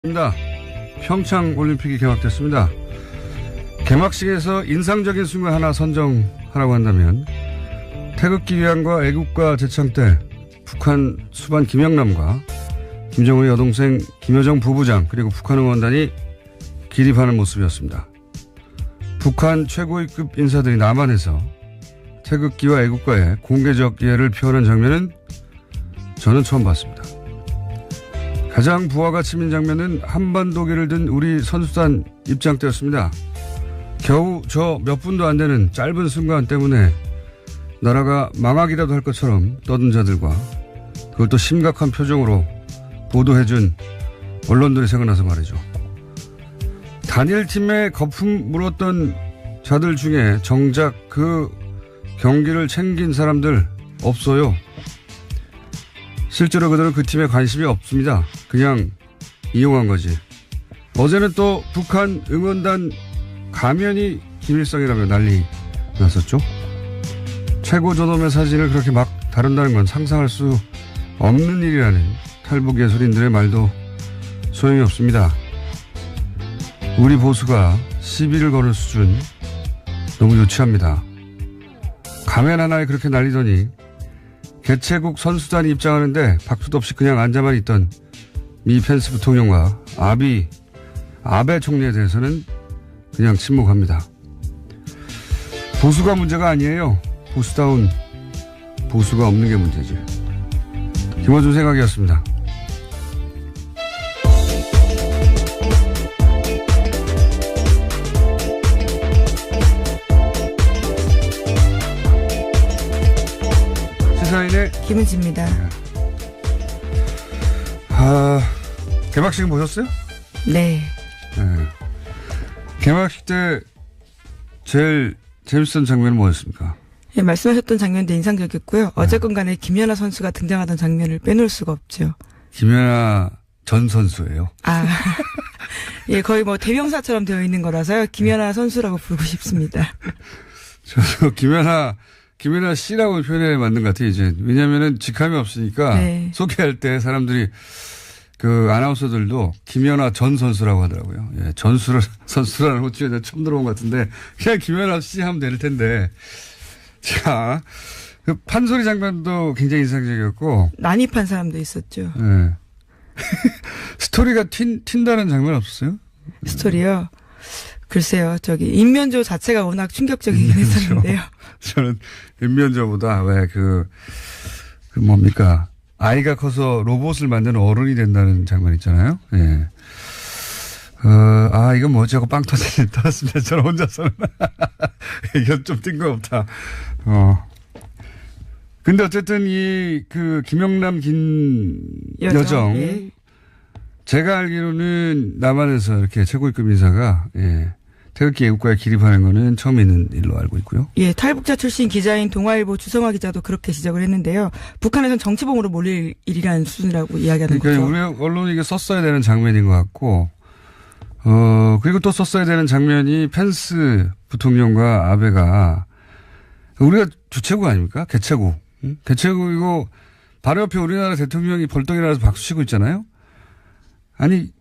입니다. 평창 올림픽이 개막됐습니다. 개막식에서 인상적인 순간 하나 선정하라고 한다면 태극기 위안과 애국가 제창 때 북한 수반 김영남과 김정은의 여동생 김여정 부부장 그리고 북한 응원단이 기립하는 모습이었습니다. 북한 최고위급 인사들이 남한에서 태극기와 애국가의 공개적 예를 표하는 장면은 저는 처음 봤습니다. 가장 부하가 치민 장면은 한반도기를 든 우리 선수단 입장 때였습니다. 겨우 저 몇 분도 안 되는 짧은 순간 때문에 나라가 망하기라도 할 것처럼 떠든 자들과 그걸 또 심각한 표정으로 보도해준 언론들이 생각나서 말이죠. 단일팀에 거품 물었던 자들 중에 정작 그 경기를 챙긴 사람들 없어요. 실제로 그들은 그 팀에 관심이 없습니다. 그냥 이용한 거지. 어제는 또 북한 응원단 가면이 김일성이라며 난리 났었죠. 최고 존엄의 사진을 그렇게 막 다룬다는 건 상상할 수 없는 일이라는 탈북 예술인들의 말도 소용이 없습니다. 우리 보수가 시비를 거는 수준 너무 유치합니다. 가면 하나에 그렇게 날리더니 개최국 선수단이 입장하는데 박수도 없이 그냥 앉아만 있던 미 펜스 부통령과 아베 총리에 대해서는 그냥 침묵합니다. 보수가 문제가 아니에요. 보수다운 보수가 없는 게 문제지. 김어준 생각이었습니다. 시사인의 김은지입니다. 네. 개막식은 보셨어요? 네. 네. 개막식 때 제일 재밌었던 장면은 뭐였습니까? 예, 말씀하셨던 장면도 인상적이었고요. 네. 어쨌건 간에 김연아 선수가 등장하던 장면을 빼놓을 수가 없죠. 김연아 전 선수예요. 예, 거의 뭐 대명사처럼 되어 있는 거라서요. 김연아 선수라고 부르고 싶습니다. 저도 김연아 씨라고 표현해 만든 것 같아요, 이제. 왜냐면은 직함이 없으니까 네. 소개할 때 사람들이 그 아나운서들도 김연아 전 선수라고 하더라고요. 예, 선수라는 호칭을 처음 들어본 것 같은데 그냥 김연아 씨 하면 될 텐데. 자, 그 판소리 장면도 굉장히 인상적이었고. 난입한 사람도 있었죠. 예. 스토리가 튄다는 장면 없었어요? 스토리요? 글쎄요, 인면조 자체가 워낙 충격적이긴 했었는데요. 저는 인면조보다 뭡니까. 아이가 커서 로봇을 만드는 어른이 된다는 장면 있잖아요. 예. 이건 뭐지 하고 빵 터졌습니다. 저는 혼자서는. 이건 좀 뜬금없다. 근데 어쨌든 김영남 여정. 예. 제가 알기로는 남한에서 이렇게 최고위급 인사가, 예. 태극기 애국가에 기립하는 거는 처음 있는 일로 알고 있고요. 예, 탈북자 출신 기자인 동아일보 주성화 기자도 그렇게 지적을 했는데요. 북한에선 정치범으로 몰릴 일이라는 수준이라고 이야기하는 그러니까 거죠. 우리 언론이 이게 썼어야 되는 장면인 것 같고, 그리고 또 썼어야 되는 장면이 펜스 부통령과 아베가 우리가 주최국 아닙니까? 개최국. 응? 개최국이고 바로 옆에 우리나라 대통령이 벌떡 일어나서 박수 치고 있잖아요. 아니,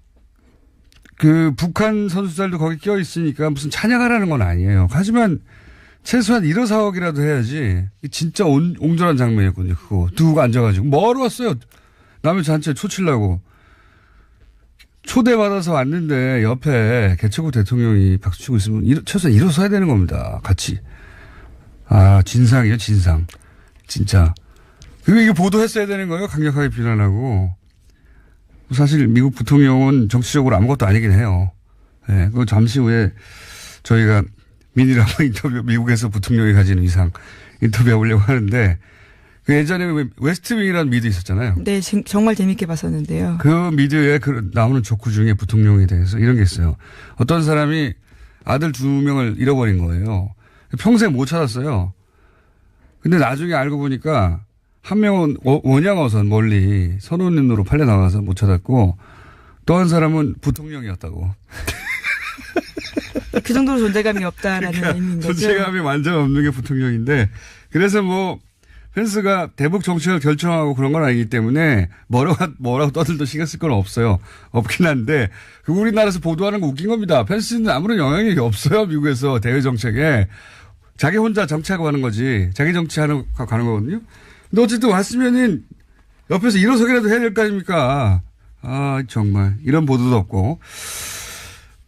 북한 선수들도 거기 껴 있으니까 무슨 찬양하라는 건 아니에요. 하지만 최소한 일어서기라도 해야지. 진짜 옹졸한 장면이었거든요. 그거 두고 앉아가지고 뭐하러 왔어요? 남의 잔치에 초치려고. 초대받아서 왔는데 옆에 개최국 대통령이 박수치고 있으면 최소한 일어서야 되는 겁니다. 같이. 진상이에요, 진상. 진짜. 그리고 이게 보도했어야 되는 거예요. 강력하게 비난하고. 사실 미국 부통령은 정치적으로 아무것도 아니긴 해요. 네, 그거 잠시 후에 저희가 민이라고 인터뷰, 미국에서 부통령이 가지는 이상 인터뷰해 보려고 하는데, 그 예전에 웨스트윙이라는 미드 있었잖아요. 네, 정말 재밌게 봤었는데요. 그 미드에 나오는 조크 중에 부통령에 대해서 이런 게 있어요. 어떤 사람이 아들 2명을 잃어버린 거예요. 평생 못 찾았어요. 근데 나중에 알고 보니까 한 명은 원양어선 멀리 선원으로 팔려 나가서 못 찾았고 또 한 사람은 부통령이었다고. 그 정도로 존재감이 없다라는 그러니까 의미인 거죠. 존재감이 완전 없는 게 부통령인데 그래서 펜스가 대북 정책을 결정하고 그런 건 아니기 때문에 뭐라고 떠들도 신경 쓸 건 없어요. 없긴 한데 그 우리나라에서 보도하는 거 웃긴 겁니다. 펜스는 아무런 영향력이 없어요. 미국에서 대외 정책에. 자기 혼자 정치하고 가는 거지. 자기 정치하는 가는 거거든요. 근데 어쨌든 왔으면은 옆에서 일어서기라도 해야 될 거 아닙니까? 아 정말 이런 보도도 없고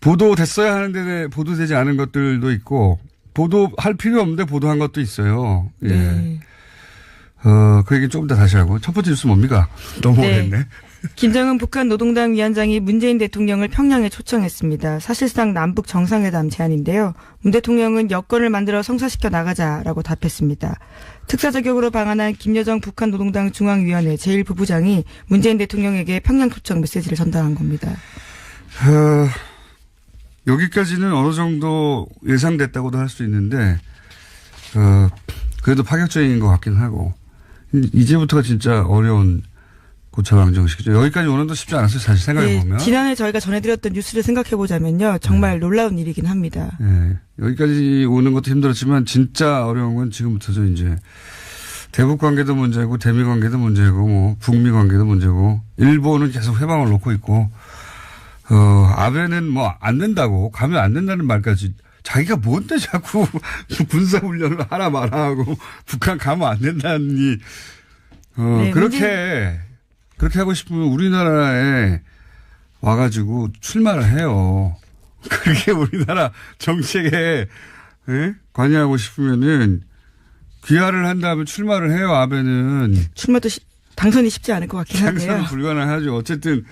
보도됐어야 하는데 보도되지 않은 것들도 있고 보도할 필요 없는데 보도한 것도 있어요. 예. 네. 그 얘기 조금 더 다시 하고. 첫 번째 뉴스 뭡니까? 너무 오래했네. 네. 김정은 북한 노동당 위원장이 문재인 대통령을 평양에 초청했습니다. 사실상 남북 정상회담 제안인데요. 문 대통령은 여건을 만들어 성사시켜 나가자라고 답했습니다. 특사저격으로 방한한 김여정 북한 노동당 중앙위원회 제1부부장이 문재인 대통령에게 평양 초청 메시지를 전달한 겁니다. 여기까지는 어느 정도 예상됐다고도 할 수 있는데 그래도 파격적인 것 같긴 하고 이제부터가 진짜 어려운 고쳐방정식이죠. 여기까지 오는 도 쉽지 않았어요. 사실 생각해보면. 네, 지난해 저희가 전해드렸던 뉴스를 생각해보자면요. 정말 놀라운 일이긴 합니다. 네, 여기까지 오는 것도 힘들었지만 진짜 어려운 건 지금부터죠. 이제 대북 관계도 문제고 대미 관계도 문제고 뭐 북미 관계도 문제고 일본은 계속 회방을 놓고 있고 아베는 뭐 안 된다고 가면 안 된다는 말까지 자기가 뭔데 자꾸 군사훈련을 하라 마라 하고 북한 가면 안 된다니 네, 그렇게 하고 싶으면 우리나라에 와가지고 출마를 해요. 그렇게 우리나라 정책에 관여하고 싶으면은 귀화를 한다면 출마를 해요. 아베는 출마도 당선이 쉽지 않을 것 같긴 한데요. 당선은 불가능하죠. 어쨌든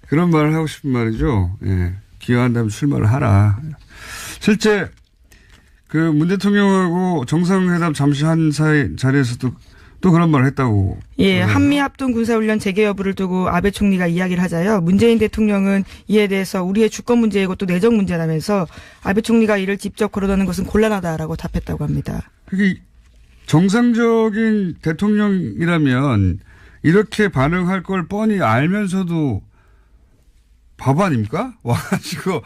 그런 말을 하고 싶은 말이죠. 예. 귀화한다면 출마를 하라. 실제 그 문 대통령하고 정상회담 잠시 한 사이 자리에서도 또 그런 말을 했다고. 예, 한미 합동 군사훈련 재개 여부를 두고 아베 총리가 이야기를 하자요. 문재인 대통령은 이에 대해서 우리의 주권 문제이고 또 내정 문제라면서 아베 총리가 이를 직접 거론하는 것은 곤란하다라고 답했다고 합니다. 그게 정상적인 대통령이라면 이렇게 반응할 걸 뻔히 알면서도 바보 아닙니까? 와가지고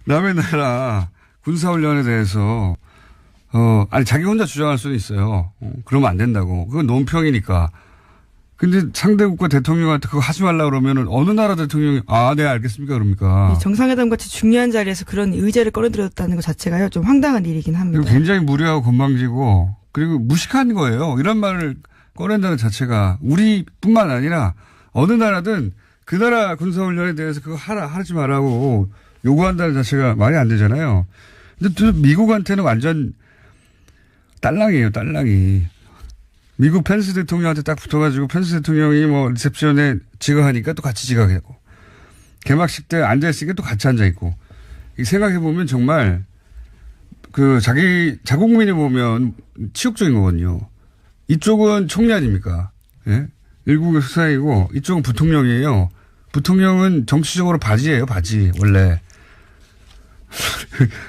남의 나라 군사훈련에 대해서 아니 자기 혼자 주장할 수는 있어요. 그러면 안 된다고. 그건 논평이니까. 근데 상대국가 대통령한테 그거 하지 말라 그러면은 어느 나라 대통령이 네 알겠습니까 그럽니까? 정상회담 같이 중요한 자리에서 그런 의제를 꺼내들었다는 것 자체가요 좀 황당한 일이긴 합니다. 그리고 굉장히 무례하고 건방지고 그리고 무식한 거예요. 이런 말을 꺼낸다는 자체가 우리뿐만 아니라 어느 나라든 그 나라 군사훈련에 대해서 그거 하지 말라고 요구한다는 자체가 말이 안 되잖아요. 근데 또 미국한테는 완전 딸랑이에요, 딸랑이. 미국 펜스 대통령한테 딱 붙어가지고 펜스 대통령이 뭐 리셉션에 지각하니까 또 같이 지각하고 개막식 때 앉아있으니까 또 같이 앉아있고 생각해보면 정말 그 자국민이 보면 치욕적인 거거든요. 이쪽은 총리 아닙니까? 예? 일국의 수사이고 이쪽은 부통령이에요. 부통령은 정치적으로 바지예요, 바지 원래.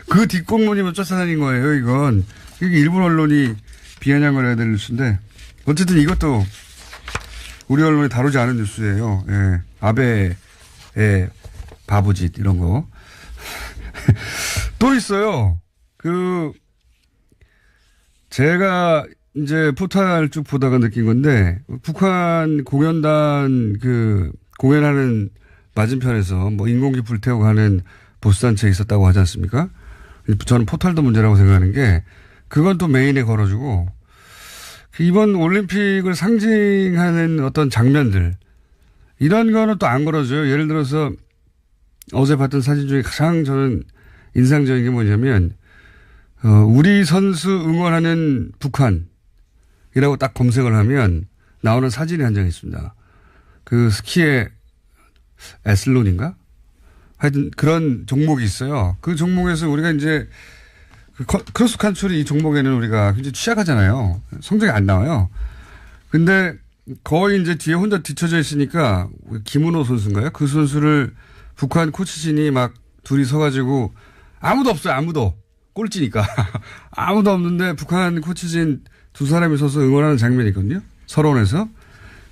그 뒷공무님은 쫓아다닌 거예요, 이건. 이게 일본 언론이 비아냥을 해야 될 뉴스인데 어쨌든 이것도 우리 언론이 다루지 않은 뉴스예요. 예. 아베의 바보짓 이런 거. 또 있어요. 제가 이제 포탈 쭉 보다가 느낀 건데 북한 공연단 공연하는 맞은편에서 뭐 인공기 불태우고 하는 보수단체 있었다고 하지 않습니까? 저는 포탈도 문제라고 생각하는 게 그건 또 메인에 걸어주고 이번 올림픽을 상징하는 어떤 장면들 이런 거는 또 안 걸어줘요. 예를 들어서 어제 봤던 사진 중에 가장 저는 인상적인 게 뭐냐면 우리 선수 응원하는 북한이라고 딱 검색을 하면 나오는 사진이 한 장 있습니다. 그 스키의 에슬론인가? 하여튼 그런 종목이 있어요. 그 종목에서 우리가 이제 크로스 칸트리 이 종목에는 우리가 굉장히 취약하잖아요. 성적이 안 나와요. 근데 거의 이제 뒤에 혼자 뒤쳐져 있으니까 김은호 선수인가요? 그 선수를 북한 코치진이 막 둘이 서가지고 아무도 없어요. 아무도. 꼴찌니까. 아무도 없는데 북한 코치진 두 사람이 서서 응원하는 장면이 있거든요. 서론에서.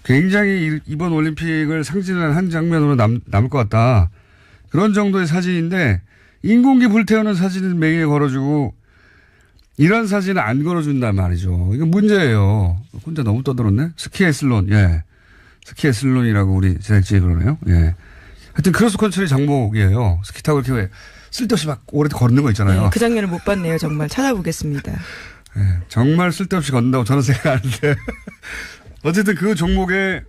굉장히 이번 올림픽을 상징하는 한 장면으로 남을 것 같다. 그런 정도의 사진인데 인공기 불태우는 사진은 메인에 걸어주고 이런 사진을 안 걸어준단 말이죠. 이거 문제예요. 혼자 너무 떠들었네. 스키애슬론, 예. 스키애슬론이라고 우리 제작진이 그러네요. 예. 하여튼 크로스컨트리 종목이에요. 스키 타고 이렇게 왜 쓸데없이 막 오래 걷는 거 있잖아요. 네, 그 장면을 못 봤네요. 정말 찾아보겠습니다. 예, 정말 쓸데없이 걷는다고 저는 생각하는데. 어쨌든 그 종목에,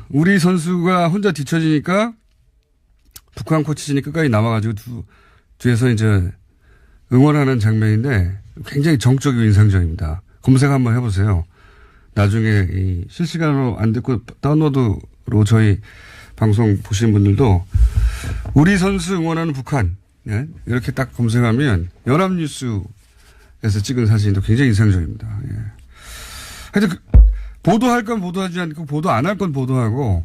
우리 선수가 혼자 뒤처지니까 북한 코치진이 끝까지 남아가지고 뒤에서 이제 응원하는 장면인데 굉장히 정적이고 인상적입니다. 검색 한번 해보세요. 나중에 이 실시간으로 안 듣고 다운로드로 저희 방송 보시는 분들도 우리 선수 응원하는 북한, 예? 이렇게 딱 검색하면 연합뉴스에서 찍은 사진도 굉장히 인상적입니다. 예. 하여튼 보도할 건 보도하지 않고 보도 안 할 건 보도하고.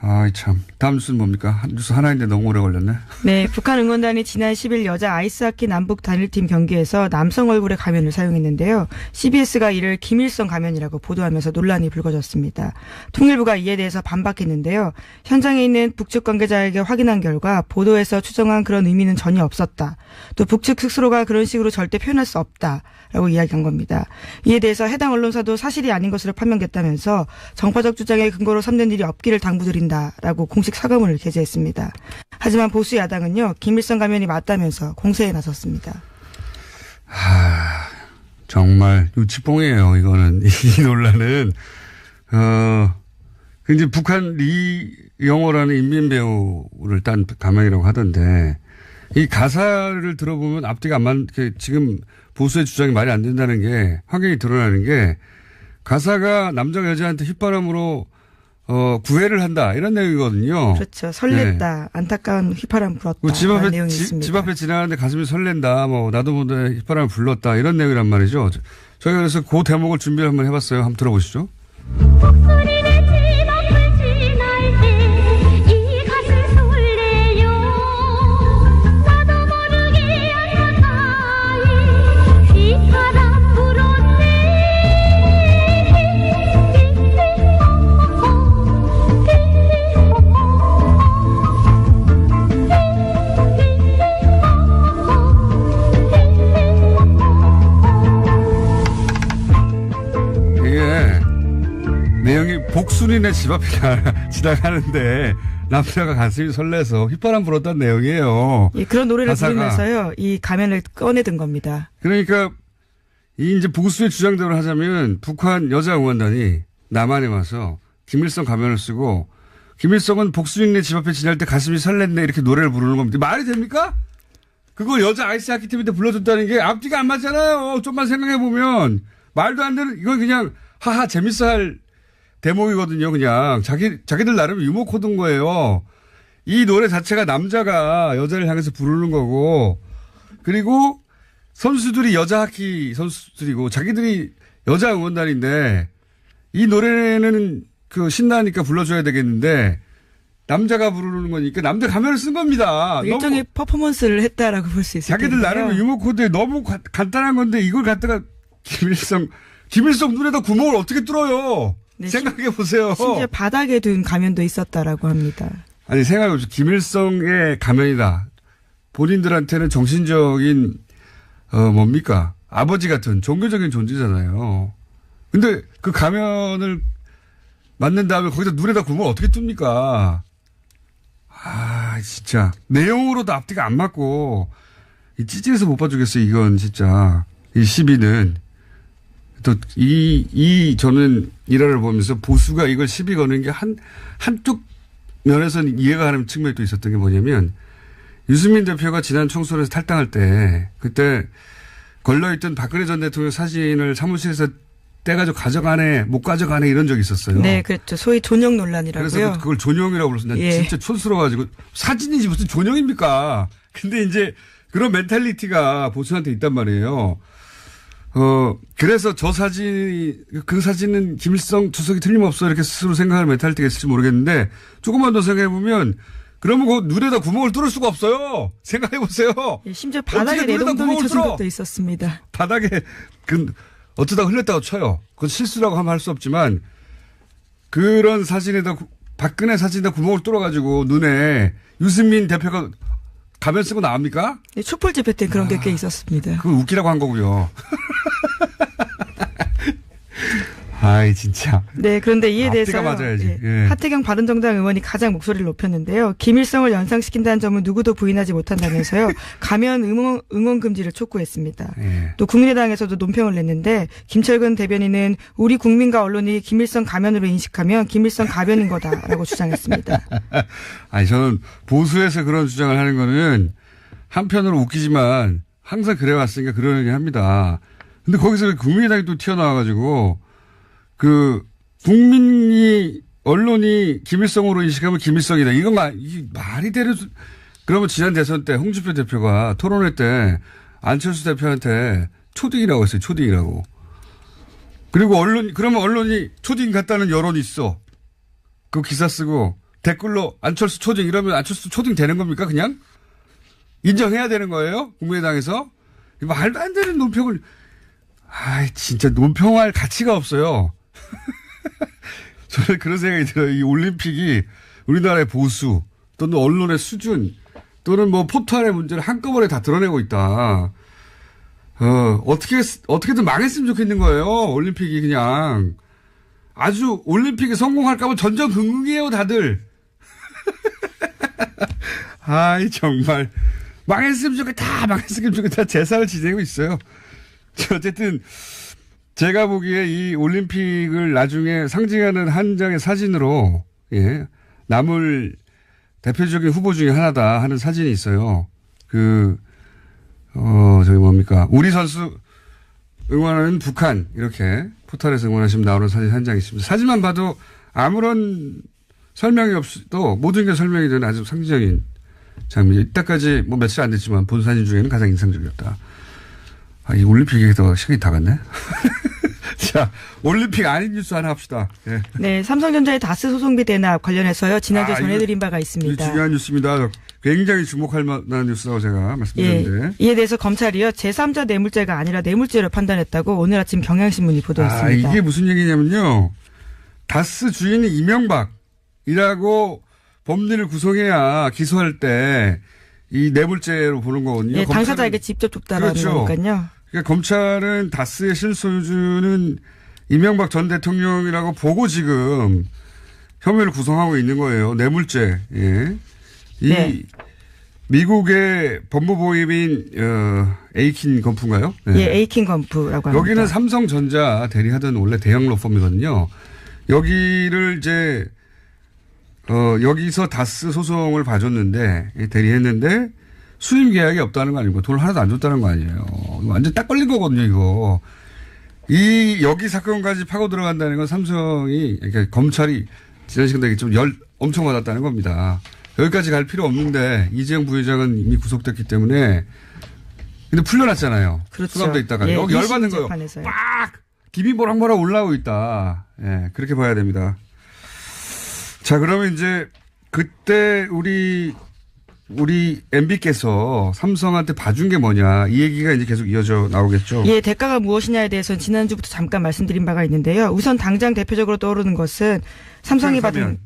아이 참. 다음 뉴스는 뭡니까? 뉴스 하나인데 너무 오래 걸렸네. 네, 북한 응원단이 지난 10일 여자 아이스하키 남북 단일팀 경기에서 남성 얼굴의 가면을 사용했는데요. CBS가 이를 김일성 가면이라고 보도하면서 논란이 불거졌습니다. 통일부가 이에 대해서 반박했는데요. 현장에 있는 북측 관계자에게 확인한 결과 보도에서 추정한 그런 의미는 전혀 없었다. 또 북측 스스로가 그런 식으로 절대 표현할 수 없다라고 이야기한 겁니다. 이에 대해서 해당 언론사도 사실이 아닌 것으로 판명됐다면서 정파적 주장의 근거로 삼는 일이 없기를 당부드린다. 라고 공식 사과문을 게재했습니다. 하지만 보수 야당은요, 김일성 가면이 맞다면서 공세에 나섰습니다. 정말 유치뽕이에요. 이거는 이 논란은 이제 북한 리영호라는 인민 배우를 딴 가면이라고 하던데 이 가사를 들어보면 앞뒤가 안 맞. 지금 보수의 주장이 말이 안 된다는 게 확연히 드러나는 게 가사가 남자가 여자한테 휘바람으로 구애를 한다. 이런 내용이거든요. 그렇죠. 설렜다. 네. 안타까운 휘파람 불었다. 집 앞에 지나가는데 가슴이 설렌다. 나도 모르게 휘파람을 불렀다. 이런 내용이란 말이죠. 저희가 그래서 그 대목을 준비를 한번 해봤어요. 한번 들어보시죠. 내용이 복순이네 집 앞에 지나가는데 남자가 가슴이 설레서 휘파람 불었다는 내용이에요. 예, 그런 노래를 부르면서요, 이 가면을 꺼내든 겁니다. 그러니까 이 이제 보수의 주장대로 하자면 북한 여자 응원단이 남한에 와서 김일성 가면을 쓰고 김일성은 복순이네 집 앞에 지날 때 가슴이 설렜네 이렇게 노래를 부르는 겁니다. 말이 됩니까? 그걸 여자 아이스하키 팀한테 불러줬다는 게 앞뒤가 안 맞잖아요. 좀만 생각해 보면 말도 안 되는 이건 그냥 하하 재밌어 할 대목이거든요. 그냥 자기들 나름 유머 코드인 거예요. 이 노래 자체가 남자가 여자를 향해서 부르는 거고 그리고 선수들이 여자 하키 선수들이고 자기들이 여자 응원단인데 이 노래는 신나니까 불러줘야 되겠는데 남자가 부르는 거니까 남자 가면을 쓴 겁니다. 일종의 퍼포먼스를 했다라고 볼 수 있을 자기들 텐데요. 나름 유머 코드에 너무 간단한 건데 이걸 갖다가 김일성 눈에다 구멍을 어떻게 뚫어요? 네, 생각해 보세요. 심지어 바닥에 둔 가면도 있었다라고 합니다. 아니 생각해 보세요. 김일성의 가면이다. 본인들한테는 정신적인 뭡니까? 아버지 같은 종교적인 존재잖아요. 근데 그 가면을 맞는 다음에 거기다 눈에다 구멍을 어떻게 뚫습니까? 진짜 내용으로도 앞뒤가 안 맞고 찌질해서 못 봐주겠어요. 이건 진짜 이 시비는. 또, 저는 일화를 보면서 보수가 이걸 시비 거는 게 한쪽 면에서는 이해가 가는 측면이 또 있었던 게 뭐냐면, 유승민 대표가 지난 총선에서 탈당할 때, 그때 걸려있던 박근혜 전 대통령 사진을 사무실에서 떼가지고 가져가네, 못 가져가네 이런 적이 있었어요. 네, 그렇죠. 소위 존용 논란이라고요. 그래서 그걸 존용이라고 불렀어요. 난 진짜 촌스러워가지고, 사진이지 무슨 존용입니까? 근데 이제 그런 멘탈리티가 보수한테 있단 말이에요. 그래서 그 사진은 김일성 주석이 틀림없어 이렇게 스스로 생각하는 멘탈리티가 있을지 모르겠는데 조금만 더 생각해보면 그러면 그 눈에다 구멍을 뚫을 수가 없어요. 생각해보세요. 예, 심지어 바닥에 내동동이 쳐진 것도 있었습니다. 바닥에 어쩌다가 흘렸다고 쳐요. 그건 실수라고 하면 할 수 없지만 그런 사진에다 박근혜 사진에다 구멍을 뚫어가지고 눈에 유승민 대표가 가면 쓰고 나옵니까? 네, 촛불 집회 때 그런 게 꽤 있었습니다. 그건 웃기라고 한 거고요. 아이 진짜. 네, 그런데 이에 대해서 맞아야지. 예. 하태경 바른정당 의원이 가장 목소리를 높였는데요. 김일성을 연상시킨다는 점은 누구도 부인하지 못한다면서요. 가면 응원 금지를 촉구했습니다. 예. 또 국민의당에서도 논평을 냈는데 김철근 대변인은 우리 국민과 언론이 김일성 가면으로 인식하면 김일성 가변인 거다라고 주장했습니다. 아니 저는 보수에서 그런 주장을 하는 거는 한편으로 웃기지만 항상 그래왔으니까 그러려니 합니다. 근데 거기서 국민의당이 또 튀어나와가지고 국민이, 언론이 김일성으로 인식하면 김일성이다. 이건 이게 말이 되는, 그러면 지난 대선 때 홍준표 대표가 토론회 때 안철수 대표한테 초딩이라고 했어요. 초딩이라고. 그리고 그러면 언론이 초딩 같다는 여론이 있어. 그 기사 쓰고 댓글로 안철수 초딩 이러면 안철수 초딩 되는 겁니까? 그냥? 인정해야 되는 거예요? 국민의당에서? 말도 안 되는 논평을, 진짜 논평할 가치가 없어요. 저는 그런 생각이 들어요. 이 올림픽이 우리나라의 보수 또는 언론의 수준 또는 뭐 포털의 문제를 한꺼번에 다 드러내고 있다. 어떻게든 망했으면 좋겠는 거예요. 올림픽이 그냥. 아주 올림픽이 성공할까 봐 전전긍긍이에요, 다들. 정말. 망했으면 좋겠다. 제사를 지내고 있어요. 어쨌든, 제가 보기에 이 올림픽을 나중에 상징하는 한 장의 사진으로, 남을 대표적인 후보 중에 하나다 하는 사진이 있어요. 저기 뭡니까. 우리 선수 응원하는 북한, 이렇게 포털에서 응원하시면 나오는 사진 한 장 있습니다. 사진만 봐도 아무런 설명이 없어도 모든 게 설명이 되는 아주 상징적인 장면. 이때까지 뭐 며칠 안 됐지만 본 사진 중에는 가장 인상적이었다. 이 올림픽에 더 시간이 다 갔네. 자, 올림픽 아닌 뉴스 하나 합시다. 예. 네, 삼성전자의 다스 소송비 대납 관련해서요. 지난주에 전해드린 바가 있습니다. 중요한 뉴스입니다. 굉장히 주목할 만한 뉴스라고 제가 말씀드렸는데. 이에 대해서 검찰이요. 제3자 뇌물죄가 아니라 뇌물죄로 판단했다고 오늘 아침 경향신문이 보도했습니다. 이게 무슨 얘기냐면요. 다스 주인이 이명박이라고 법리를 구성해야 기소할 때 이 뇌물죄로 보는 거거든요. 네, 당사자에게 직접 줬다라는 거니까요. 그러니까 검찰은 다스의 실소유주는 이명박 전 대통령이라고 보고 지금 혐의를 구성하고 있는 거예요. 뇌물죄. 예. 미국의 법무보임인 에이킨 검프인가요? 네. 예, 에이킨 검프라고 합니다. 여기는 삼성전자 대리하던 원래 대형 로펌이거든요. 여기를 이제 여기서 다스 소송을 봐줬는데 대리했는데 수임 계약이 없다는 거 아니고 돈을 하나도 안 줬다는 거 아니에요. 완전 딱 걸린 거거든요, 이거. 여기 사건까지 파고 들어간다는 건 삼성이, 그러니까 검찰이 지난 시간 되겠지만 엄청 받았다는 겁니다. 여기까지 갈 필요 없는데 이재용 부회장은 이미 구속됐기 때문에 근데 풀려났잖아요. 그렇죠. 수감돼 있다가. 예, 여기 열받는 거예요. 막! 김이 모락모락 올라오고 있다. 예, 그렇게 봐야 됩니다. 자, 그러면 이제 그때 우리 MB께서 삼성한테 봐준 게 뭐냐 이 얘기가 이제 계속 이어져 나오겠죠. 예, 대가가 무엇이냐에 대해서는 지난주부터 잠깐 말씀드린 바가 있는데요. 우선 당장 대표적으로 떠오르는 것은 삼성이 받은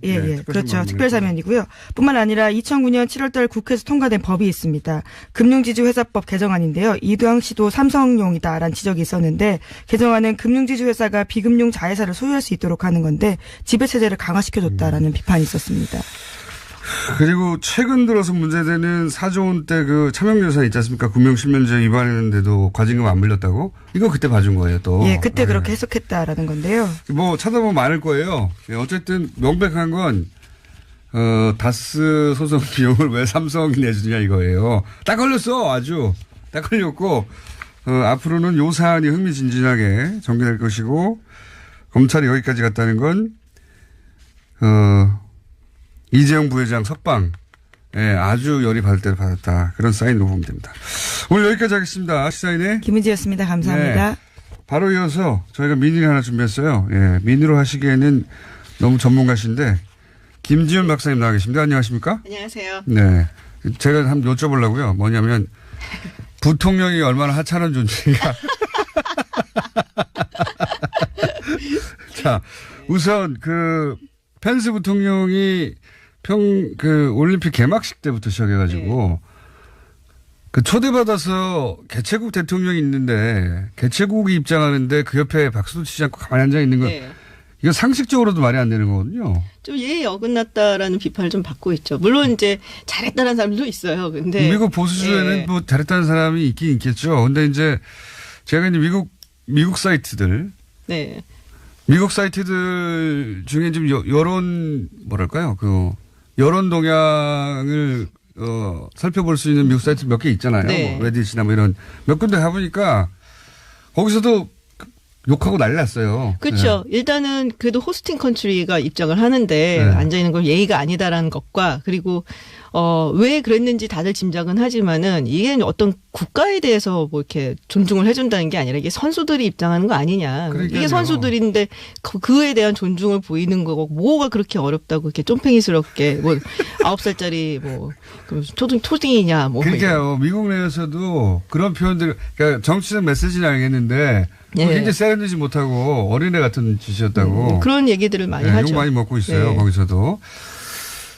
그렇죠. 특별사면이고요. 뿐만 아니라 2009년 7월달 국회에서 통과된 법이 있습니다. 금융지주회사법 개정안인데요. 이 당시도 삼성용이다라는 지적이 있었는데 개정안은 금융지주회사가 비금융 자회사를 소유할 수 있도록 하는 건데 지배체제를 강화시켜줬다라는 비판이 있었습니다. 그리고 최근 들어서 문제되는 4조 원대 그 차명유산 있지 않습니까? 금융실명제 위반했는데도 과징금 안 물렸다고? 이거 그때 봐준 거예요, 또. 예, 그때 그렇게 해석했다라는 건데요. 뭐 찾아보면 많을 거예요. 어쨌든 명백한 건 다스 소송 비용을 왜 삼성이 내주냐 이거예요. 딱 걸렸어, 아주. 딱 걸렸고 앞으로는 요 사안이 흥미진진하게 전개될 것이고 검찰이 여기까지 갔다는 건 이재용 부회장 석방, 아주 열이 받을 때를 받았다. 그런 사인으로 보면 됩니다. 오늘 여기까지 하겠습니다. 시사인의 김은지였습니다. 감사합니다. 네. 바로 이어서 저희가 미니를 하나 준비했어요. 예, 미니로 하시기에는 너무 전문가신데 김지훈 박사님 나와 계십니다. 안녕하십니까? 안녕하세요. 네, 제가 한번 여쭤보려고요. 뭐냐면 부통령이 얼마나 하찮은 존재인가. 자, 우선 펜스 부통령이 올림픽 개막식 때부터 시작해가지고, 그 초대받아서 개최국 대통령이 있는데 개최국이 입장하는데 그 옆에 박수도 치지 않고 가만히 앉아 있는 건 네. 이거 상식적으로도 말이 안 되는 거거든요. 좀 예의 어긋났다라는 비판을 좀 받고 있죠. 물론 이제 잘했다는 사람도 있어요. 근데 미국 보수주에는 예. 뭐 잘했다는 사람이 있긴 있겠죠. 근데 이제 제가 이제 미국 사이트들 네. 미국 사이트들 중에 좀 여론 뭐랄까요? 그 여론 동향을 살펴볼 수 있는 미국 사이트 몇 개 있잖아요. 네. 뭐 레딧이나 뭐 이런 몇 군데 가보니까 거기서도 욕하고 난리 났어요. 그렇죠. 일단은 그래도 호스팅 컨트리가 입장을 하는데 네. 앉아있는 건 예의가 아니다라는 것과 그리고 왜 그랬는지 다들 짐작은 하지만은 이게 어떤 국가에 대해서 뭐 이렇게 존중을 해준다는 게 아니라 이게 선수들이 입장하는 거 아니냐. 그러니까요. 이게 선수들인데 그에 대한 존중을 보이는 거고 뭐가 그렇게 어렵다고 이렇게 쫌팽이스럽게 뭐 9살짜리 뭐 초딩이냐 뭐. 그러니까요. 미국 내에서도 그런 표현들 그러니까 정치적 메시지는 알겠는데 예. 굉장히 세련되지 못하고 어린애 같은 짓이었다고. 그런 얘기들을 많이 하죠. 욕 많이 먹고 있어요. 네. 거기서도.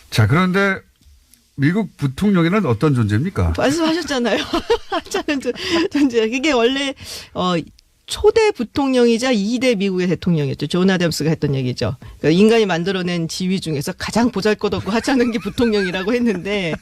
자, 그런데 미국 부통령이란 어떤 존재입니까? 말씀하셨잖아요. 하찮은 존재. 그게 원래 초대 부통령이자 2대 미국의 대통령이었죠. 존 아담스가 했던 얘기죠. 그러니까 인간이 만들어낸 지위 중에서 가장 보잘것없고 하찮은 게 부통령이라고 했는데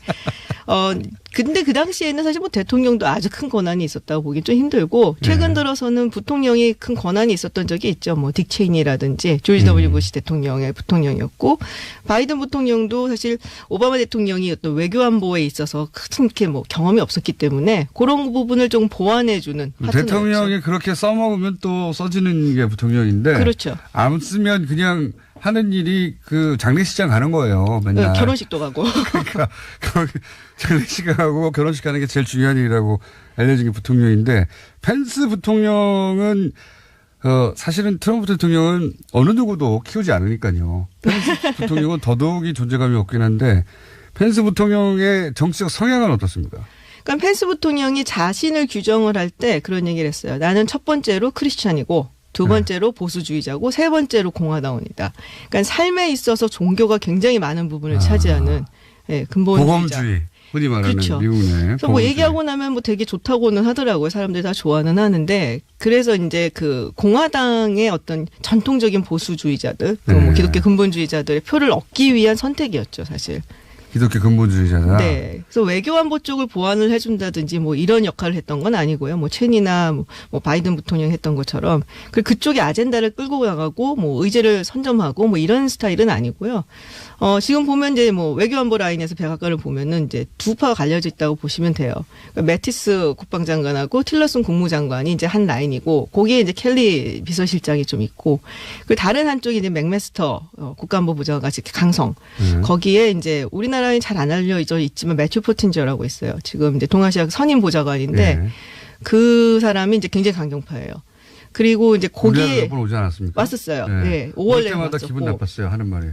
근데 그 당시에는 사실 뭐 대통령도 아주 큰 권한이 있었다고 보기 좀 힘들고 최근 들어서는 부통령이 큰 권한이 있었던 적이 있죠. 뭐 딕 체이니라든지 조지 W 부시 대통령의 부통령이었고 바이든 부통령도 사실 오바마 대통령이 어떤 외교안보에 있어서 큰 이렇게 뭐 경험이 없었기 때문에 그런 부분을 좀 보완해주는 대통령이 그렇게 써먹으면 또 써지는 게 부통령인데. 그렇죠. 안 쓰면 그냥 하는 일이 그 장례식장 가는 거예요. 맨날. 결혼식도 가고. 그러니까 장례식 가고 결혼식 가는 게 제일 중요한 일이라고 알려진 게 부통령인데 펜스 부통령은 사실은 트럼프 대통령은 어느 누구도 키우지 않으니까요. 펜스 부통령은 더더욱이 존재감이 없긴 한데 펜스 부통령의 정치적 성향은 어떻습니까? 그러니까 펜스 부통령이 자신을 규정을 할 때 그런 얘기를 했어요. 나는 첫 번째로 크리스찬이고 두 번째로 보수주의자고 세 번째로 공화당원이다. 그러니까 삶에 있어서 종교가 굉장히 많은 부분을 차지하는 근본주의자. 보검주의. 흔히 말하는 그렇죠. 미국 내. 그래서 뭐 얘기하고 나면 뭐 되게 좋다고는 하더라고요. 사람들이 다 좋아는 하는데 그래서 이제 그 공화당의 어떤 전통적인 보수주의자들, 뭐 기독교 근본주의자들의 표를 얻기 위한 선택이었죠, 사실. 기독교 근본주의자다. 네. 그래서 외교안보 쪽을 보완을 해준다든지 뭐 이런 역할을 했던 건 아니고요. 뭐 체니나 뭐 바이든 부통령이 했던 것처럼 그쪽의 아젠다를 끌고 나가고 뭐 의제를 선점하고 뭐 이런 스타일은 아니고요. 지금 보면 이제 뭐 외교안보 라인에서 백악관을 보면은 이제 두 파가 갈려져 있다고 보시면 돼요. 그러니까 매티스 국방장관하고 틸러슨 국무장관이 이제 한 라인이고 거기에 이제 켈리 비서실장이 좀 있고 그 다른 한쪽이 이제 맥메스터 국가안보부 장관 같이 강성 거기에 이제 우리나라에 잘 안 알려져 있지만 매튜 포틴저라고 있어요. 지금 이제 동아시아 선임 보좌관인데 네. 그 사람이 이제 굉장히 강경파예요. 그리고 이제 거기에 몇번 오지 않았습니까? 왔었어요. 네. 네. 5월에 때마다 기분 나빴어요. 하는 말이.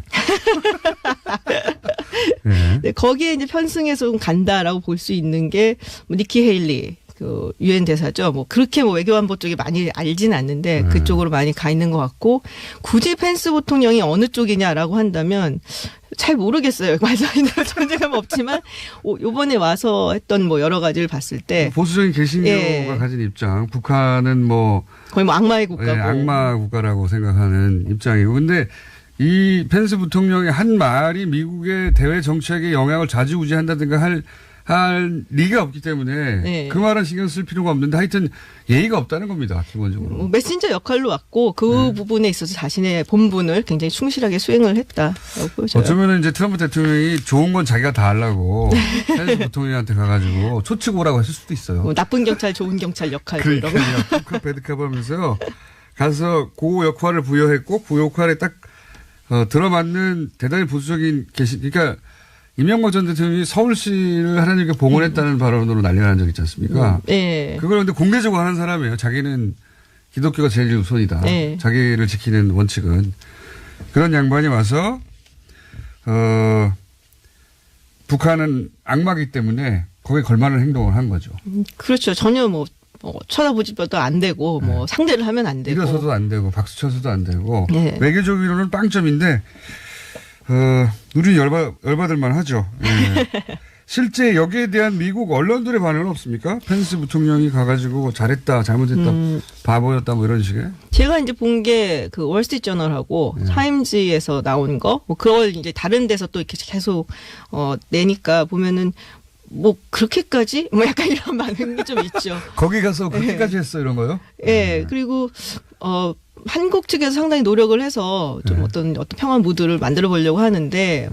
네. 네, 거기에 이제 편승해서 좀 간다라고 볼 수 있는 게 뭐 니키 헤일리 그 유엔 대사죠. 뭐 그렇게 뭐 외교안보 쪽에 많이 알지는 않는데 그쪽으로 많이 가 있는 것 같고 굳이 펜스 부통령이 어느 쪽이냐라고 한다면 잘 모르겠어요. 말씀하신 대로 존재감 없지만 요번에 와서 했던 뭐 여러 가지를 봤을 때 보수적인 개신교가 가진 입장. 북한은 뭐 거의 뭐 악마의 국가고 악마 국가라고 생각하는 입장이고. 근데 이 펜스 부통령의 한 말이 미국의 대외 정책에 영향을 좌지우지한다든가 할 리가 없기 때문에 네. 그 말은 신경 쓸 필요가 없는데 하여튼 예의가 없다는 겁니다. 기본적으로. 뭐 메신저 역할로 왔고 그 부분에 있어서 자신의 본분을 굉장히 충실하게 수행을 했다라고 보여져요. 어쩌면 이제 트럼프 대통령이 좋은 건 자기가 다 하려고 펜스 부통령한테 가가지고 초치고 오라고 했을 수도 있어요. 뭐 나쁜 경찰, 좋은 경찰 역할 이런 거. 그러니까요. 배드캅 하면서 가서 그 역할을 부여했고 그 역할에 딱 들어맞는 대단히 보수적인 그러니까 이명박 전 대통령이 서울시를 하나님께 봉헌했다는 발언으로 난리가 난 적 있지 않습니까? 네. 그걸 근데 공개적으로 하는 사람이에요. 자기는 기독교가 제일 우선이다. 네. 자기를 지키는 원칙은. 그런 양반이 와서 북한은 악마이기 때문에 거기에 걸맞는 행동을 한 거죠. 그렇죠. 전혀 뭐 쳐다보지도 안 되고 뭐 상대를 하면 안 되고. 일어서도 안 되고 박수 쳐서도 안 되고 네. 외교적으로는 빵점인데 우리 열받을 만하죠. 네. 실제 여기에 대한 미국 언론들의 반응은 없습니까? 펜스 부통령이 가가지고 잘했다, 잘못했다, 바보였다, 뭐 이런 식의. 제가 이제 본 게 그 월스트리트저널하고 타임즈에서 나온 거, 뭐 그걸 이제 다른 데서 또 이렇게 계속 내니까 보면은 뭐 그렇게까지 뭐 약간 이런 반응이 좀 있죠. 거기 가서 그렇게까지 했어 이런 거요? 예. 그리고 한국 측에서 상당히 노력을 해서 좀 어떤 평화 무드를 만들어 보려고 하는데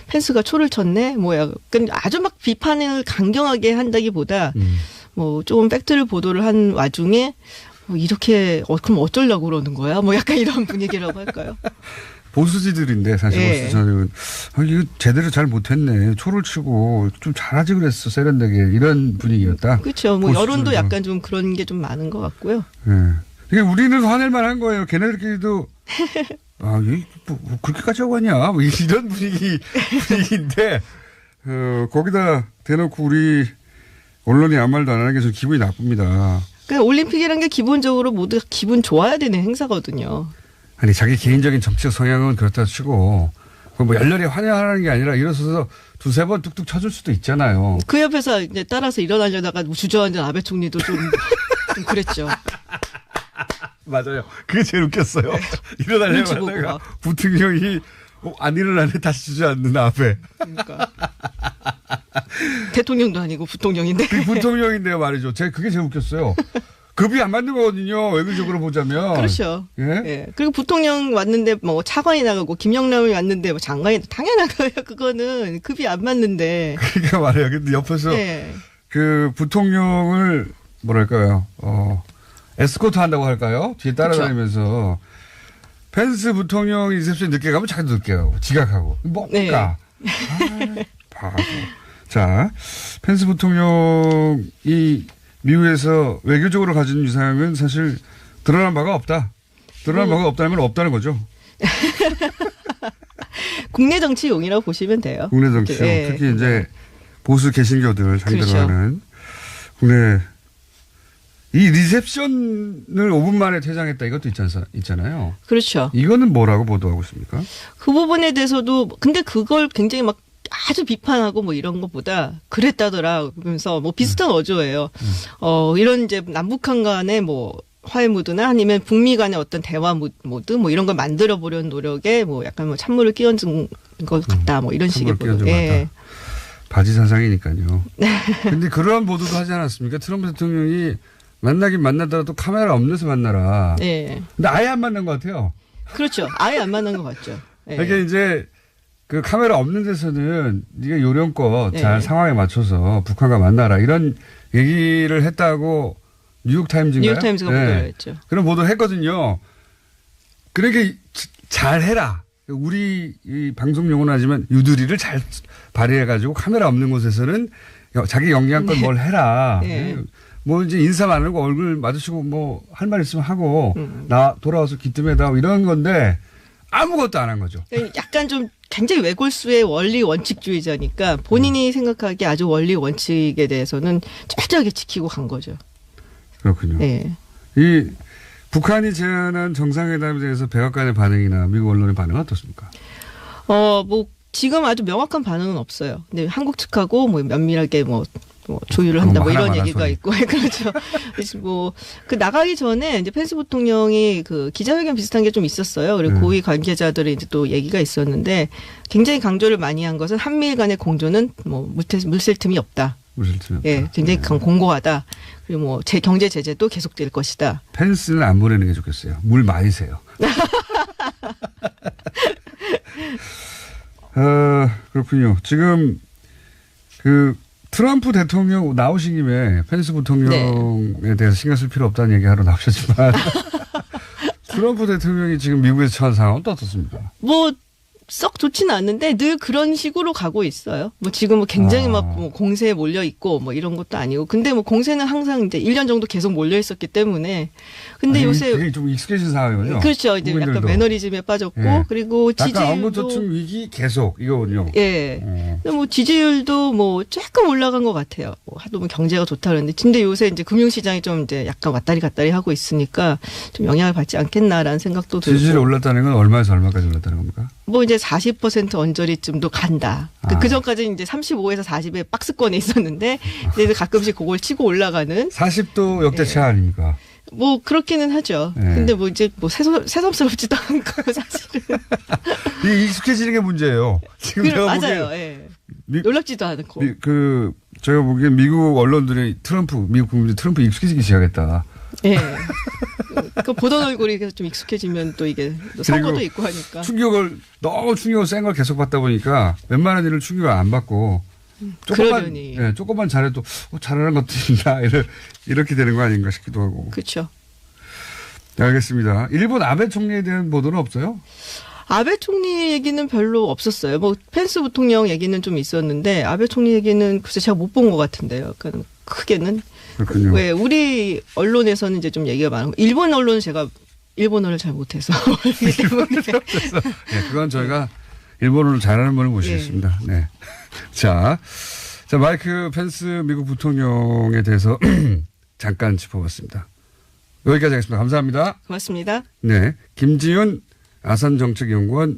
펜스가 초를 쳤네. 뭐 약간 아주 막 비판을 강경하게 한다기보다 뭐 조금 팩트를 보도를 한 와중에 뭐 이렇게 그럼 어쩌려고 그러는 거야? 뭐 약간 이런 분위기라고 할까요? 보수지들인데 사실 예. 보수지들은 이거 제대로 잘 못했네. 초를 치고 좀 잘하지 그랬어 세련되게 이런 분위기였다. 그렇죠. 뭐 보수지들도. 여론도 약간 좀 그런 게 좀 많은 것 같고요. 예. 이게 우리는 화낼 만한 거예요. 걔네들끼리도 얘 뭐 그렇게까지 하고 하냐? 뭐 이런 분위기인데 거기다 대놓고 우리 언론이 아무 말도 안 하는 게 좀 기분이 나쁩니다. 그러니까 올림픽이라는 게 기본적으로 모두가 기분 좋아야 되는 행사거든요. 아니 자기 개인적인 정치적 성향은 그렇다 치고 뭐 열렬히 환영하는 게 아니라 일어서서 두세 번 뚝뚝 쳐줄 수도 있잖아요. 그 옆에서 이제 따라서 일어나려다가 주저앉은 아베 총리도 좀 그랬죠. 맞아요. 그게 제일 웃겼어요. 눈치 보고 일어나려고 하다가 막. 부통령이 안 일어나네 다시 주저앉는 앞에. 그러니까 대통령도 아니고 부통령인데. 그 부통령인데요 말이죠. 제가 그게 제일 웃겼어요. 급이 안 맞는 거거든요. 외교적으로 보자면. 그렇죠. 예? 예. 그리고 부통령 왔는데 뭐 차관이 나가고 김영남이 왔는데 뭐 장관이 당연한 거예요. 그거는 급이 안 맞는데. 그러니까 말이에요. 근데 옆에서 예. 그 부통령을 뭐랄까요. 에스코트 한다고 할까요? 뒤에 따라다니면서 펜스 부통령이 리셉션에 늦게 가면 자기도 늦게 가고 지각하고 뭡니까? 네. 바보. 자, 펜스 부통령이 미국에서 외교적으로 가진 위상은 사실 드러난 바가 없다. 드러난 바가 없다면 없다는 거죠. 국내 정치용이라고 보시면 돼요. 국내 정치요. 예. 특히 이제 보수 개신교들 상대로 그렇죠. 하는 국내 이 리셉션을 5분 만에 퇴장했다 이것도 있잖아요. 그렇죠. 이거는 뭐라고 보도하고 있습니까? 그 부분에 대해서도 근데 그걸 굉장히 막 아주 비판하고 뭐 이런 것보다 그랬다더라 그러면서 뭐 비슷한 어조예요. 이런 이제 남북한 간의 뭐 화해 무드나 아니면 북미 간의 어떤 대화 모드 뭐 이런 걸 만들어 보려는 노력에 뭐 약간 뭐 찬물을 끼얹은 것 같다 뭐 이런 식의 보도. 예. 바지 사상이니까요. 근데 그러한 보도도 하지 않았습니까? 트럼프 대통령이 만나긴 만나더라도 카메라 없는 데서 만나라. 예. 근데 아예 안 만난 것 같아요. 그렇죠. 아예 안 만난 것 같죠. 예. 이게 이제 그 카메라 없는 데서는 네가 요령껏 네. 잘 상황에 맞춰서 북한과 만나라 이런 얘기를 했다고 뉴욕타임즈인가요? 뉴욕타임즈가 보도를 했죠. 그런 보도를 했거든요. 그러니까 잘 해라. 우리 이 방송 용어는 하지만 유두리를 잘 발휘해가지고 카메라 없는 곳에서는 자기 역량껏 네. 뭘 해라. 네. 뭐 이제 인사 많고 얼굴 마주치고 뭐 할 말 있으면 하고 나 돌아와서 기뜸해다 이런 건데 아무것도 안 한 거죠. 약간 좀 굉장히 외골수의 원리 원칙주의자니까 본인이 생각하기에 아주 원리 원칙에 대해서는 철저하게 지키고 간 거죠. 그렇군요. 네. 이 북한이 제안한 정상회담에 대해서 백악관의 반응이나 미국 언론의 반응은 어떻습니까? 뭐 지금 아주 명확한 반응은 없어요. 근데 한국 측하고 뭐 면밀하게 뭐 조율을 한다 뭐 이런 얘기가 소리. 있고 그렇죠. 뭐 그 나가기 전에 이제 펜스 부통령이 그 기자회견 비슷한 게 좀 있었어요. 그리고 고위 관계자들의 이제 또 얘기가 있었는데 굉장히 강조를 많이 한 것은 한미일 간의 공조는 뭐 물샐 틈이 없다. 물샐 틈이 없다. 예, 굉장히 공고하다. 그리고 뭐 경제 제재도 계속될 것이다. 펜스는 안 보내는 게 좋겠어요. 물 많이 새요. 그렇군요. 지금 그 트럼프 대통령 나오신 김에 펜스 부통령에 대해서 신경 쓸 필요 없다는 얘기하러 나오셨지만 트럼프 대통령이 지금 미국에서 처한 상황은 또 어떻습니까? 뭐 썩 좋지는 않는데 늘 그런 식으로 가고 있어요. 뭐 지금 뭐 굉장히 막 뭐 공세에 몰려 있고 뭐 이런 것도 아니고. 근데 뭐 공세는 항상 이제 1년 정도 계속 몰려 있었기 때문에. 근데 요새 되게 좀 익숙해진 상황이군요. 그렇죠. 이제 국민들도. 약간 매너리즘에 빠졌고 예. 그리고 약간 지지율도 언급저축 위기 계속 이거군요. 예. 근데 뭐 지지율도 뭐 조금 올라간 것 같아요. 뭐 하도 뭐 경제가 좋다 그러는데 근데 요새 이제 금융시장이 좀 이제 약간 왔다리 갔다리 하고 있으니까 좀 영향을 받지 않겠나라는 생각도 들고. 지지율이 올랐다는 건 얼마에서 얼마까지 올랐다는 겁니까? 뭐 이제 40% 언저리쯤도 간다. 그 전까지는 이제 35에서 40의 박스권에 있었는데 이제 가끔씩 그걸 치고 올라가는 40도 역대 네. 최하 아닙니까? 뭐 그렇기는 하죠. 네. 근데 뭐 이제 뭐 새삼스럽지도 않고 사실은. 이게 익숙해지는 게 문제예요. 지금 제가 맞아요. 보기엔 예. 미- 놀랍지도 않고. 제가 보기엔 미국 언론들이 미국 국민들이 트럼프 익숙해지기 시작했다. 예. 그 보던 얼굴이 계속 좀 익숙해지면 또 이게 또 선거도 그리고 있고 하니까. 너무 충격을 센 걸 계속 받다 보니까 웬만한 일을 충격을 안 받고 그러려니. 조금만 잘해도 잘하는 것도 있나 이렇게 되는 거 아닌가 싶기도 하고. 그렇죠. 네, 알겠습니다. 일본 아베 총리에 대한 보도는 없어요? 아베 총리 얘기는 별로 없었어요. 뭐 펜스 부통령 얘기는 좀 있었는데 아베 총리 얘기는 글쎄 제가 못 본 것 같은데요. 그러니까 크게는. 그렇군요. 왜 우리 언론에서는 이제 좀 얘기가 많고 일본 언론은 제가 일본어를 잘 못해서 네, 그건 저희가 일본어를 잘하는 분을 모시겠습니다. 네. 자, 마이크 펜스 미국 부통령에 대해서 잠깐 짚어봤습니다. 여기까지 하겠습니다. 감사합니다. 고맙습니다. 네. 김지윤 아산정책연구원